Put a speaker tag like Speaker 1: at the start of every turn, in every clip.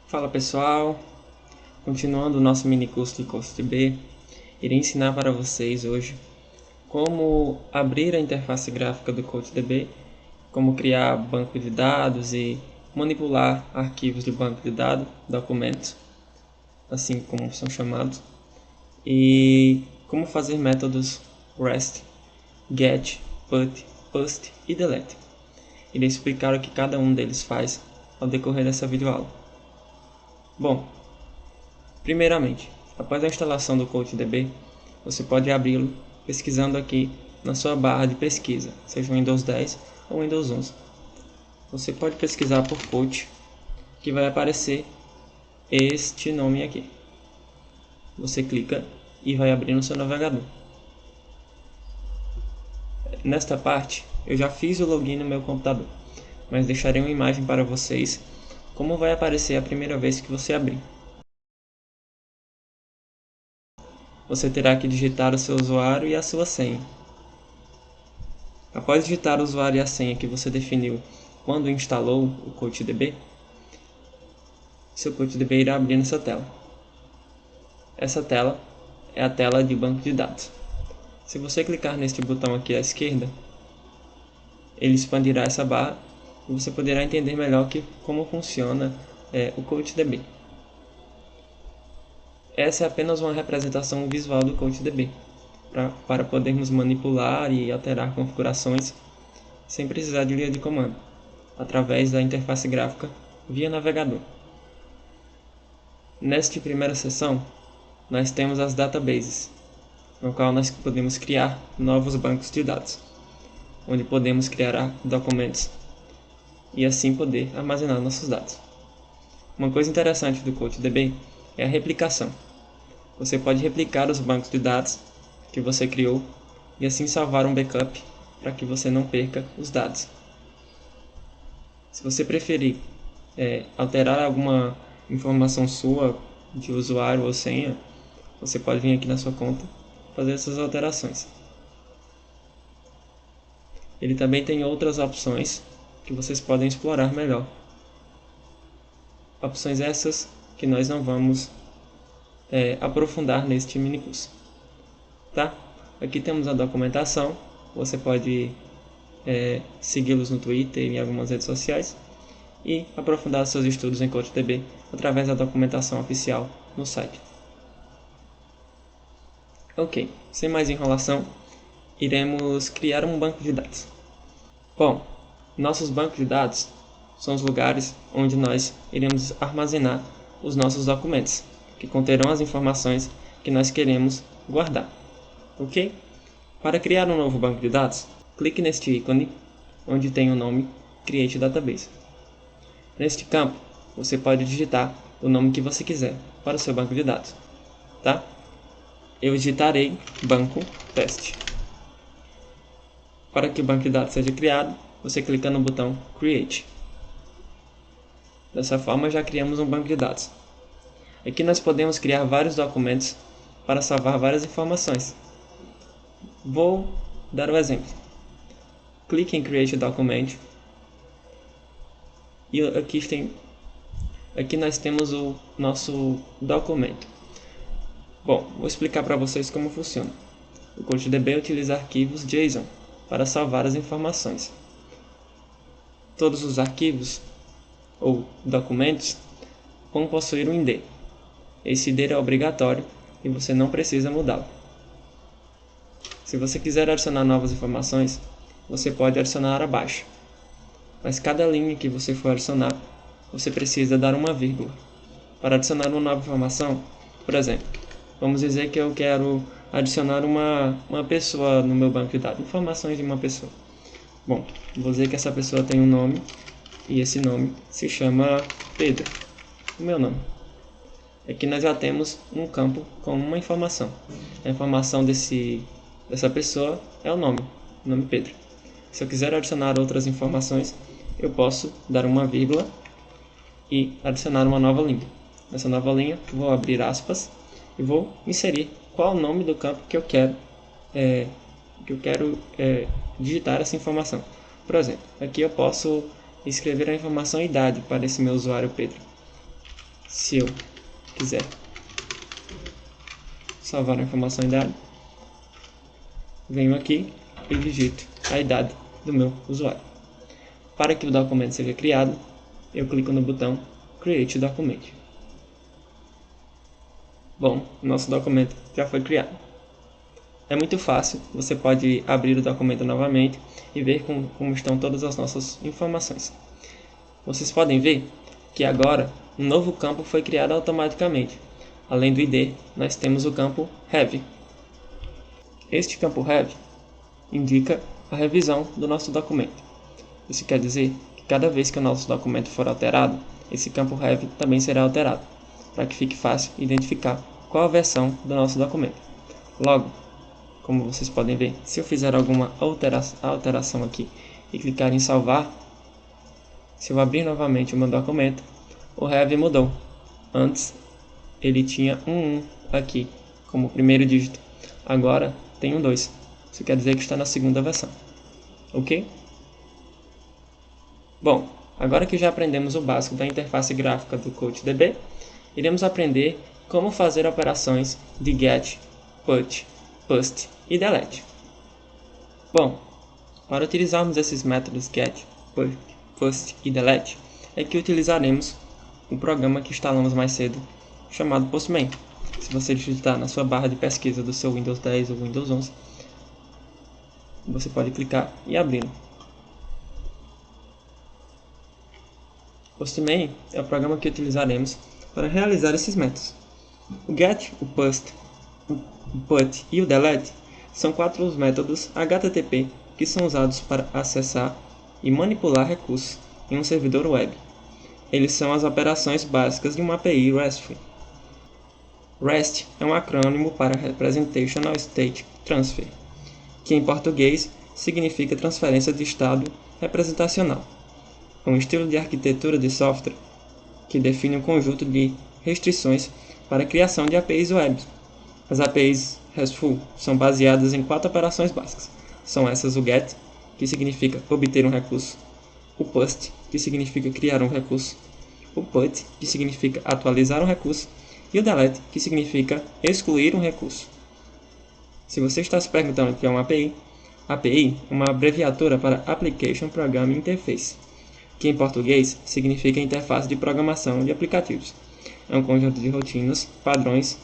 Speaker 1: Fala pessoal, continuando o nosso mini curso de CoachDB, irei ensinar para vocês hoje como abrir a interface gráfica do CoachDB, como criar banco de dados e manipular arquivos de banco de dados, documentos, assim como são chamados, e como fazer métodos REST, GET, PUT, POST e DELETE. Irei explicar o que cada um deles faz ao decorrer dessa videoaula. Bom, primeiramente, após a instalação do CoachDB, você pode abri-lo pesquisando aqui na sua barra de pesquisa, seja o Windows 10 ou Windows 11. Você pode pesquisar por Coach, que vai aparecer este nome aqui. Você clica e vai abrir no seu navegador. Nesta parte, eu já fiz o login no meu computador, mas deixarei uma imagem para vocês como vai aparecer a primeira vez que você abrir. Você terá que digitar o seu usuário e a sua senha. Após digitar o usuário e a senha que você definiu quando instalou o CoachDB, seu CoachDB irá abrir nessa tela. Essa tela é a tela de banco de dados. Se você clicar neste botão aqui à esquerda, ele expandirá essa barra e você poderá entender melhor como funciona o CoachDB. Essa é apenas uma representação visual do CoachDB, para podermos manipular e alterar configurações sem precisar de linha de comando, através da interface gráfica via navegador. Nesta primeira seção, nós temos as databases, no qual nós podemos criar novos bancos de dados, onde podemos criar documentos e assim poder armazenar nossos dados. Uma coisa interessante do CoachDB é a replicação. Você pode replicar os bancos de dados que você criou e assim salvar um backup para que você não perca os dados. Se você preferir alterar alguma informação sua de usuário ou senha, você pode vir aqui na sua conta e fazer essas alterações. Ele também tem outras opções que vocês podem explorar melhor. Opções essas que nós não vamos aprofundar neste mini curso. Tá? Aqui temos a documentação, você pode segui-los no Twitter e em algumas redes sociais e aprofundar seus estudos em CoachDB através da documentação oficial no site. Ok, sem mais enrolação, iremos criar um banco de dados. Bom, nossos bancos de dados são os lugares onde nós iremos armazenar os nossos documentos, que conterão as informações que nós queremos guardar. Ok? Para criar um novo banco de dados, clique neste ícone onde tem o nome Create Database. Neste campo, você pode digitar o nome que você quiser para o seu banco de dados. Tá? Eu digitarei Banco Teste. Para que o banco de dados seja criado, você clica no botão Create. Dessa forma, já criamos um banco de dados. Aqui nós podemos criar vários documentos para salvar várias informações. Vou dar um exemplo. Clique em Create Document. E aqui nós temos o nosso documento. Bom, vou explicar para vocês como funciona. O CoachDB utiliza arquivos JSON para salvar as informações. Todos os arquivos ou documentos vão possuir um ID. Esse ID é obrigatório e você não precisa mudá-lo. Se você quiser adicionar novas informações, você pode adicionar abaixo. Mas cada linha que você for adicionar, você precisa dar uma vírgula. Para adicionar uma nova informação, por exemplo, vamos dizer que eu quero adicionar uma pessoa no meu banco de dados, informações de uma pessoa. Bom, vou dizer que essa pessoa tem um nome e esse nome se chama Pedro, o meu nome. Aqui nós já temos um campo com uma informação. A informação dessa pessoa é o nome Pedro. Se eu quiser adicionar outras informações, eu posso dar uma vírgula e adicionar uma nova linha. Nessa nova linha, vou abrir aspas e vou inserir qual o nome do campo que eu quero digitar essa informação. Por exemplo, aqui eu posso escrever a informação idade para esse meu usuário Pedro. se eu quiser salvar a informação em idade, venho aqui e digito a idade do meu usuário. Para que o documento seja criado, eu clico no botão Create Document. Bom, nosso documento já foi criado. É muito fácil, você pode abrir o documento novamente e ver como estão todas as nossas informações. Vocês podem ver que agora um novo campo foi criado automaticamente. Além do ID, nós temos o campo Have. Este campo Have indica a revisão do nosso documento. Isso quer dizer que cada vez que o nosso documento for alterado, esse campo Have também será alterado, para que fique fácil identificar qual a versão do nosso documento. Logo, como vocês podem ver, se eu fizer alguma alteração aqui e clicar em salvar, se eu abrir novamente o meu documento, o Have mudou. Antes ele tinha um 1 aqui como primeiro dígito, agora tem um 2. Isso quer dizer que está na segunda versão. Ok? Bom, agora que já aprendemos o básico da interface gráfica do CoachDB, iremos aprender como fazer operações de get, put, post e delete. Bom, para utilizarmos esses métodos get, put, post e delete, é que utilizaremos o programa que instalamos mais cedo, chamado Postman. Se você digitar na sua barra de pesquisa do seu Windows 10 ou Windows 11, você pode clicar e abri-lo. Postman é o programa que utilizaremos para realizar esses métodos. O get, o post, o put e o delete são 4 os métodos HTTP que são usados para acessar e manipular recursos em um servidor web. Eles são as operações básicas de uma API RESTful. REST é um acrônimo para Representational State Transfer, que em português significa transferência de estado representacional. É um estilo de arquitetura de software que define um conjunto de restrições para a criação de APIs web. As APIs RESTful são baseadas em 4 operações básicas. São essas o GET, que significa obter um recurso, o POST, que significa criar um recurso, o PUT, que significa atualizar um recurso, e o DELETE, que significa excluir um recurso. Se você está se perguntando o que é uma API, API é uma abreviatura para Application Programming Interface, que em português significa interface de programação de aplicativos. É um conjunto de rotinas, padrões,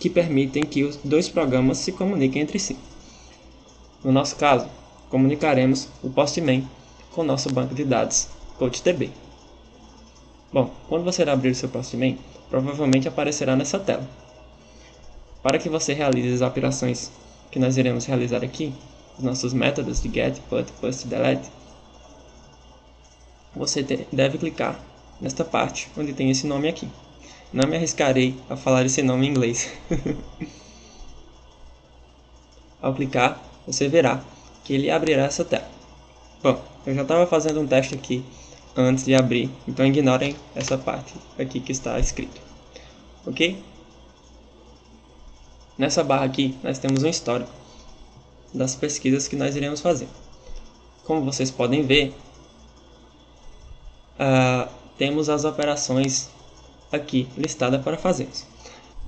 Speaker 1: que permitem que os 2 programas se comuniquem entre si. No nosso caso, comunicaremos o Postman com o nosso banco de dados CoachDB. Bom, quando você abrir o seu Postman, provavelmente aparecerá nessa tela. Para que você realize as operações que nós iremos realizar aqui, os nossos métodos de get, put, post e delete, você deve clicar nesta parte onde tem esse nome aqui. Não me arriscarei a falar esse nome em inglês. Ao clicar, você verá que ele abrirá essa tela. Bom, eu já estava fazendo um teste aqui antes de abrir, então ignorem essa parte aqui que está escrito. Ok? Nessa barra aqui, nós temos um histórico das pesquisas que nós iremos fazer. Como vocês podem ver, temos as operações aqui listadas para fazer.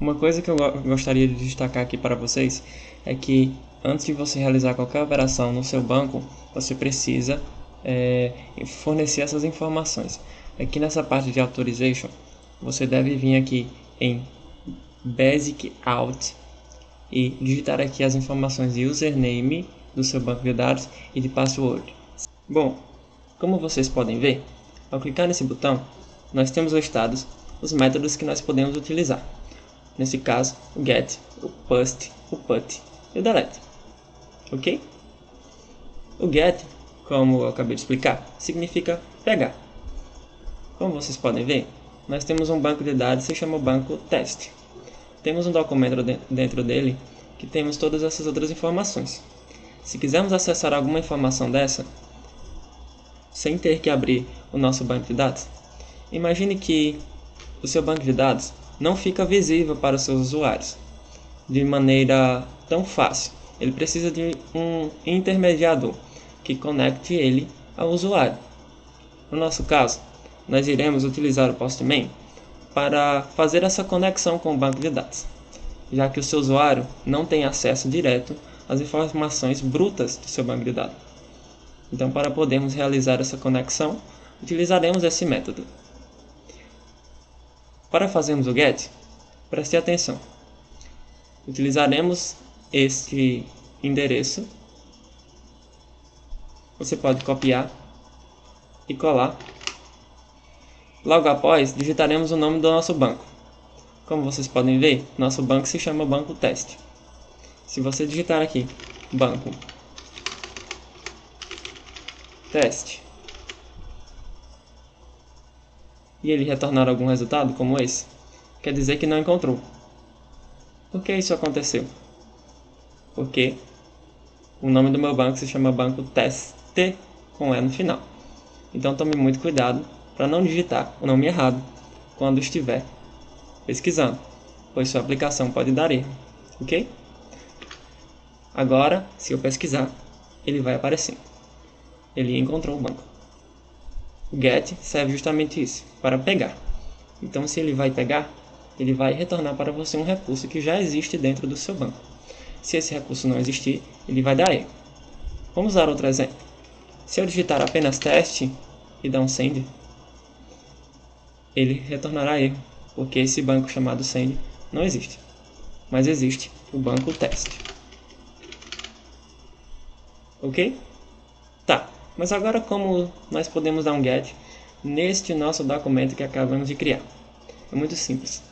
Speaker 1: Uma coisa que eu gostaria de destacar aqui para vocês é que antes de você realizar qualquer operação no seu banco, você precisa fornecer essas informações. Aqui nessa parte de Authorization, você deve vir aqui em Basic Auth e digitar aqui as informações de username do seu banco de dados e de password. Bom, como vocês podem ver, ao clicar nesse botão, nós temos listados os métodos que nós podemos utilizar. Nesse caso, o get, o post, o put e o delete. Ok? O get, como eu acabei de explicar, significa pegar. Como vocês podem ver, nós temos um banco de dados que se chama banco test. Temos um documento dentro dele que temos todas essas outras informações. Se quisermos acessar alguma informação dessa, sem ter que abrir o nosso banco de dados, imagine que o seu banco de dados não fica visível para os seus usuários de maneira tão fácil. Ele precisa de um intermediador que conecte ele ao usuário. No nosso caso, nós iremos utilizar o Postman para fazer essa conexão com o banco de dados, já que o seu usuário não tem acesso direto às informações brutas do seu banco de dados. Então, para podermos realizar essa conexão, utilizaremos esse método. Para fazermos o GET, preste atenção. Utilizaremos este endereço. Você pode copiar e colar. Logo após, digitaremos o nome do nosso banco. Como vocês podem ver, nosso banco se chama Banco Teste. Se você digitar aqui, Banco Teste, e ele retornar algum resultado como esse, quer dizer que não encontrou. Por que isso aconteceu? Porque o nome do meu banco se chama Banco Teste, com E no final. Então tome muito cuidado para não digitar o nome errado quando estiver pesquisando, pois sua aplicação pode dar erro, ok? Agora, se eu pesquisar, ele vai aparecer. Ele encontrou o banco. O GET serve justamente isso, para pegar. Então, se ele vai pegar, ele vai retornar para você um recurso que já existe dentro do seu banco. Se esse recurso não existir, ele vai dar erro. Vamos dar outro exemplo. Se eu digitar apenas teste e dar um send, ele retornará erro, porque esse banco chamado send não existe, mas existe o banco teste. Ok? Tá, mas agora como nós podemos dar um GET neste nosso documento que acabamos de criar? É muito simples.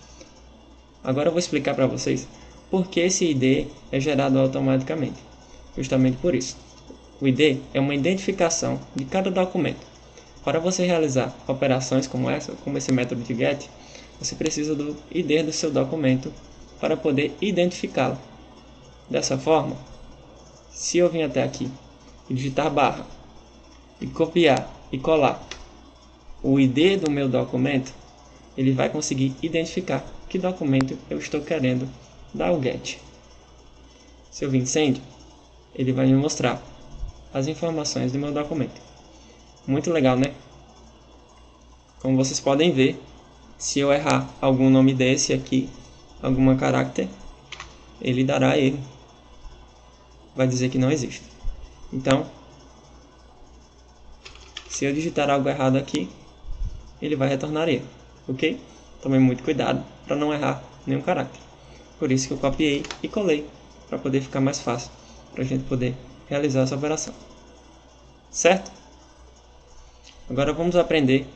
Speaker 1: Agora eu vou explicar para vocês por que esse ID é gerado automaticamente. Justamente por isso. O ID é uma identificação de cada documento. Para você realizar operações como essa, como esse método de GET, você precisa do ID do seu documento para poder identificá-lo. Dessa forma, se eu vim até aqui e digitar barra e copiar e colar o ID do meu documento, ele vai conseguir identificar que documento eu estou querendo dar o GET. Se eu vir send, ele vai me mostrar as informações do meu documento. Muito legal, né? Como vocês podem ver, se eu errar algum nome desse aqui, alguma caractere, ele dará erro. Vai dizer que não existe. Então, se eu digitar algo errado aqui, ele vai retornar erro, ok? Tome muito cuidado para não errar nenhum caractere. Por isso que eu copiei e colei, para poder ficar mais fácil, para a gente poder realizar essa operação. Certo? Agora vamos aprender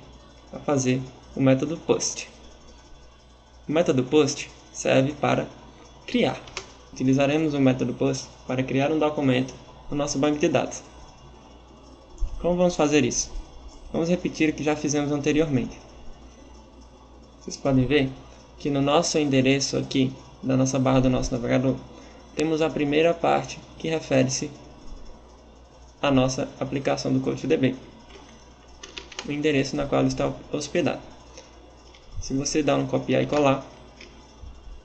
Speaker 1: a fazer o método post. O método post serve para criar. Utilizaremos o método post para criar um documento no nosso banco de dados. Como vamos fazer isso? Vamos repetir o que já fizemos anteriormente. Vocês podem ver que no nosso endereço aqui, da nossa barra do nosso navegador, temos a primeira parte que refere-se à nossa aplicação do CoachDB, o endereço na qual está hospedado. Se você dá um copiar e colar,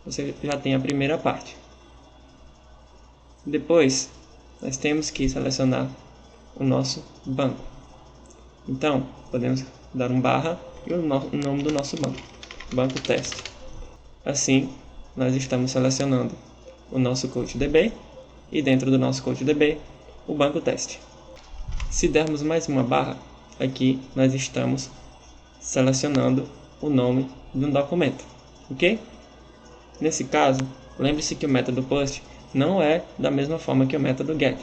Speaker 1: você já tem a primeira parte. Depois, nós temos que selecionar o nosso banco. Então, podemos dar um barra e o nome do nosso banco, Banco Teste. Assim, nós estamos selecionando o nosso CoachDB e dentro do nosso CoachDB, o Banco Teste. Se dermos mais uma barra, aqui nós estamos selecionando o nome de um documento, ok? Nesse caso, lembre-se que o método post não é da mesma forma que o método get.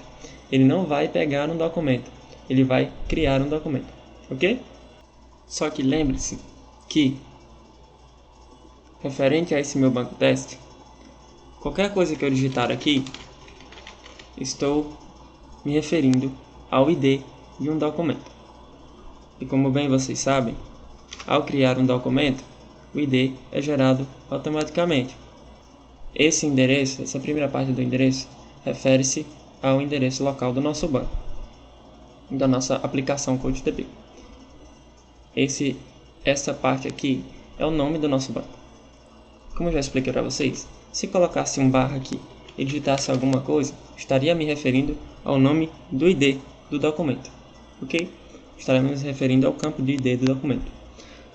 Speaker 1: Ele não vai pegar um documento, ele vai criar um documento, ok? Só que lembre-se que, referente a esse meu banco teste, qualquer coisa que eu digitar aqui, estou me referindo ao ID de um documento. E como bem vocês sabem, ao criar um documento, o ID é gerado automaticamente. Esse endereço, essa primeira parte do endereço, refere-se ao endereço local do nosso banco, da nossa aplicação CoachDB. Essa parte aqui é o nome do nosso banco. Como eu já expliquei para vocês, se colocasse um barra aqui e digitasse alguma coisa, estaria me referindo ao nome do ID do documento, ok? Estaremos nos referindo ao campo de ID do documento.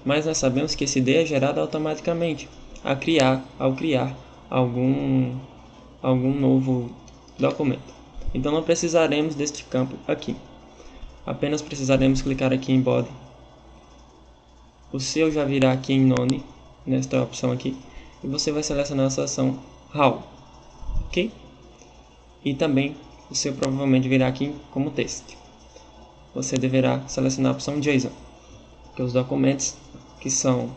Speaker 1: mas nós sabemos que esse ID é gerado automaticamente ao criar algum novo documento. Então não precisaremos deste campo aqui. Apenas precisaremos clicar aqui em Body. O seu já virá aqui em None, nesta opção aqui, e você vai selecionar a seção How, ok? E também o seu provavelmente virá aqui como texto. Você deverá selecionar a opção JSON, que os documentos que são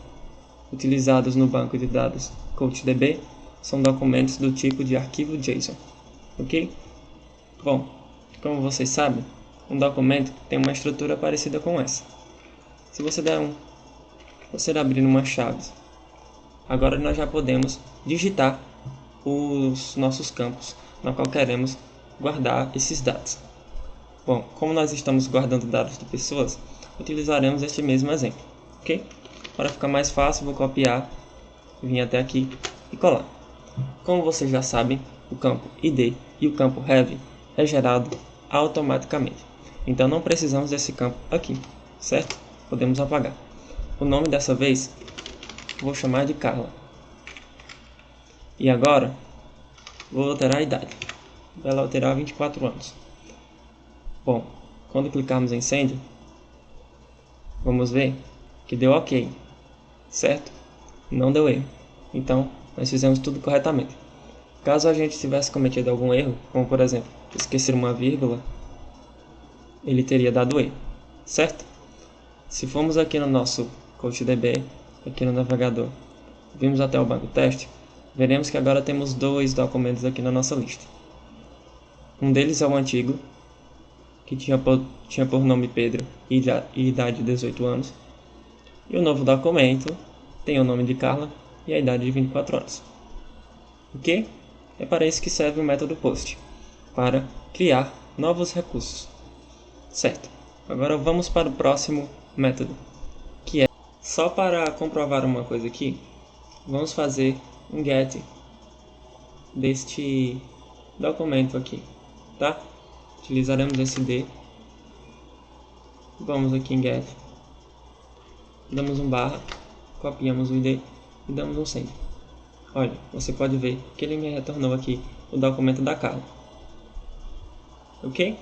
Speaker 1: utilizados no banco de dados CoachDB são documentos do tipo de arquivo JSON, ok? Bom, como vocês sabem, um documento tem uma estrutura parecida com essa. Se você abrir uma chave, agora nós já podemos digitar os nossos campos na qual queremos guardar esses dados. Bom, como nós estamos guardando dados de pessoas, utilizaremos este mesmo exemplo, ok? Para ficar mais fácil, vou copiar, vir até aqui e colar. Como vocês já sabem, o campo ID e o campo Have é gerado automaticamente. Então não precisamos desse campo aqui, certo? Podemos apagar. O nome dessa vez vou chamar de Carla. E agora vou alterar a idade. Ela alterar 24 anos. Bom, quando clicarmos em Send, vamos ver que deu OK, certo? Não deu erro. Então nós fizemos tudo corretamente. Caso a gente tivesse cometido algum erro, como por exemplo, esquecer uma vírgula, ele teria dado erro, certo? Se formos aqui no nosso CoachDB, aqui no navegador, vimos até o banco teste, veremos que agora temos dois documentos aqui na nossa lista. Um deles é o antigo, que tinha por nome Pedro e idade de 18 anos. E o novo documento tem o nome de Carla e a idade de 24 anos. Ok? É para isso que serve o método POST, para criar novos recursos. Certo, agora vamos para o próximo método, que é só para comprovar uma coisa aqui, vamos fazer um get deste documento aqui, tá? Utilizaremos esse ID, vamos aqui em get, damos um barra, copiamos o ID e damos um send. Olha, você pode ver que ele me retornou aqui o documento da Carla, ok?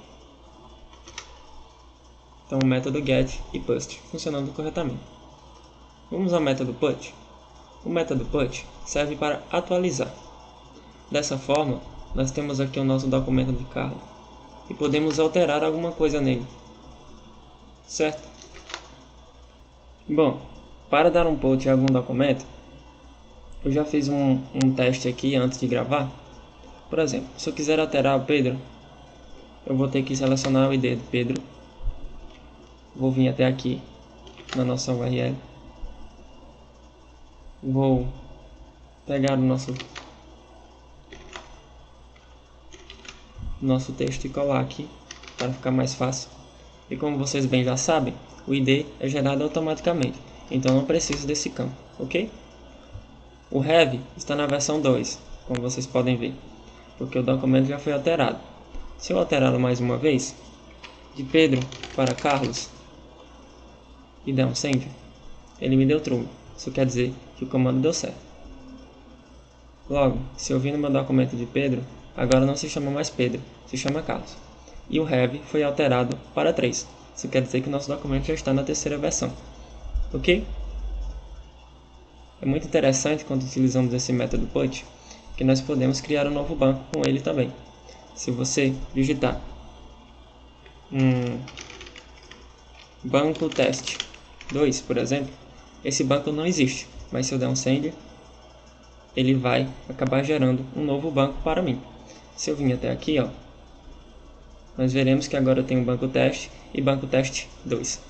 Speaker 1: Então o método get e post funcionando corretamente. Vamos ao método put. O método put serve para atualizar. Dessa forma, nós temos aqui o nosso documento de Carla e podemos alterar alguma coisa nele, certo? Bom, para dar um put em algum documento, eu já fiz um teste aqui antes de gravar. Por exemplo, se eu quiser alterar o Pedro, eu vou ter que selecionar o ID do Pedro. Vou vir até aqui na nossa URL. Vou pegar o nosso texto e colar aqui para ficar mais fácil. E como vocês bem já sabem, o ID é gerado automaticamente, então não preciso desse campo, ok? O Have está na versão 2, como vocês podem ver, porque o documento já foi alterado. Se eu alterá-lo mais uma vez, de Pedro para Carlos, e der um send, ele me deu true. Isso quer dizer que o comando deu certo. Logo, se eu vir no meu documento de Pedro, agora não se chama mais Pedro, se chama Carlos. E o Have foi alterado para 3. Isso quer dizer que o nosso documento já está na terceira versão. Ok? É muito interessante quando utilizamos esse método put, que nós podemos criar um novo banco com ele também. Se você digitar banco teste 2, por exemplo, esse banco não existe, mas se eu der um send, ele vai acabar gerando um novo banco para mim. Se eu vir até aqui, ó, nós veremos que agora tem um banco teste e banco teste 2.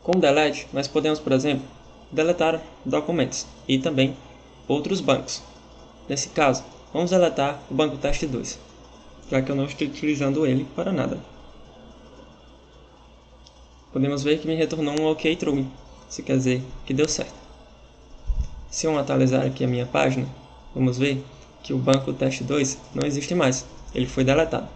Speaker 1: Com delete, nós podemos, por exemplo, deletar documentos e também outros bancos. Nesse caso, vamos deletar o banco teste 2, já que eu não estou utilizando ele para nada. Podemos ver que me retornou um OK true, isso quer dizer que deu certo. Se eu atualizar aqui a minha página, vamos ver que o banco teste 2 não existe mais, ele foi deletado.